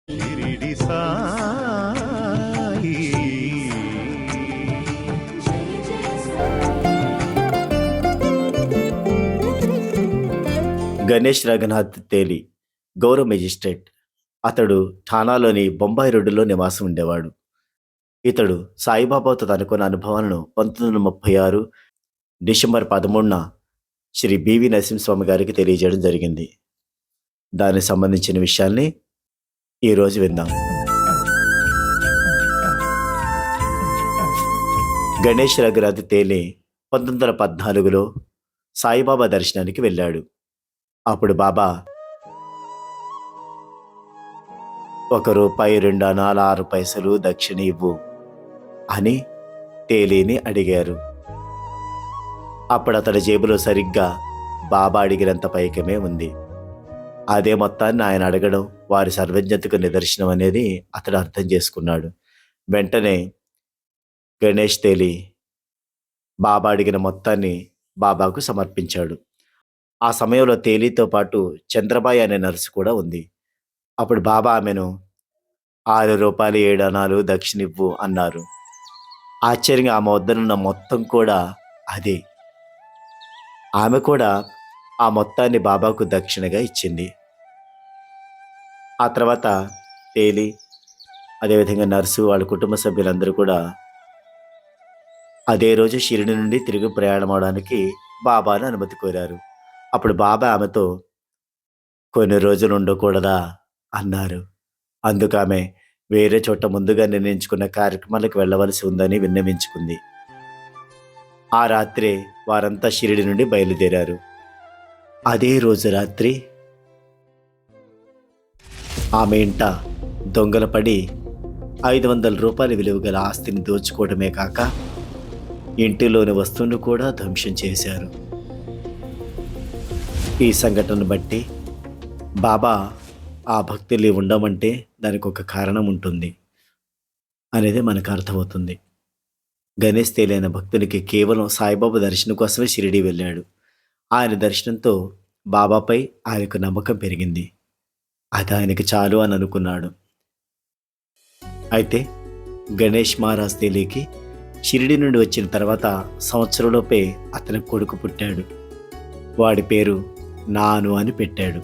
షిరిడి సాయి. గణేష్ రఘునాథ్ తేలి గౌరవ మెజిస్ట్రేట్. అతడు ఠానాలోని బొంబాయి రోడ్డులో నివాసం ఉండేవాడు. ఇతడు సాయిబాబాతో తనకున్న అనుభవాలను 1936 డిసెంబర్ 13న శ్రీ బివి నరసింహస్వామి గారికి తెలియజేయడం జరిగింది. దానికి సంబంధించిన విషయాల్ని ఈరోజు విందాం. గణేష్ రఘునాథ్ తేలి 1914లో సాయిబాబా దర్శనానికి వెళ్ళాడు. అప్పుడు బాబా ₹1, 2 అనాల 6 పైసలు దక్షిణ ఇవ్వు అని తేలిని అడిగారు. అప్పుడు అతడి జేబులో సరిగ్గా బాబా అడిగినంత పైకమే ఉంది. అదే మొత్తాన్ని ఆయన అడగడం వారి సర్వజ్ఞతకు నిదర్శనం అనేది అతడు అర్థం చేసుకున్నాడు. వెంటనే గణేష్ తేలి బాబా అడిగిన మొత్తాన్ని బాబాకు సమర్పించాడు. ఆ సమయంలో తేలితో పాటు చంద్రబాయి అనే నర్సు కూడా ఉంది. అప్పుడు బాబా ఆమెను ₹6, 7 అనాలు దక్షిణివ్వు అన్నారు. ఆశ్చర్యంగా ఆమె వద్దనున్న మొత్తం కూడా అదే. ఆమె కూడా ఆ మొత్తాన్ని బాబాకు దక్షిణగా ఇచ్చింది. ఆ తర్వాత తేలి, అదేవిధంగా నర్సు, వాళ్ళ కుటుంబ సభ్యులందరూ కూడా అదే రోజు షిరిడి నుండి తిరిగి ప్రయాణం అవడానికి బాబాను అనుమతి కోరారు. అప్పుడు బాబా ఆమెతో కొన్ని రోజులు ఉండకూడదా అన్నారు. అందుకు ఆమె వేరే చోట ముందుగా నిర్ణయించుకున్న కార్యక్రమాలకు వెళ్ళవలసి ఉందని విన్నవించుకుంది. ఆ రాత్రే వారంతా షిరిడి నుండి బయలుదేరారు. అదే రోజు రాత్రి ఆమె ఇంట దొంగల పడి ₹500 విలువ గల ఆస్తిని దోచుకోవడమే కాక ఇంటిలోని వస్తువును కూడా ధ్వంసం చేశారు. ఈ సంఘటనను బట్టి బాబా ఆ భక్తులు ఉండమంటే దానికి ఒక కారణం ఉంటుంది అనేది మనకు అర్థమవుతుంది. గణేష్ తేలి అనే భక్తునికి కేవలం సాయిబాబా దర్శనం కోసమే షిరిడి వెళ్ళాడు. ఆయన దర్శనంతో బాబాపై ఆయనకు నమ్మకం పెరిగింది. అది ఆయనకి చాలు అని అనుకున్నాడు. అయితే గణేష్ మహారాజ్ తేలికి షిరిడి నుండి వచ్చిన తర్వాత సంవత్సరంలోపే అతని కొడుకు పుట్టాడు. వాడి పేరు నాను అని పెట్టాడు.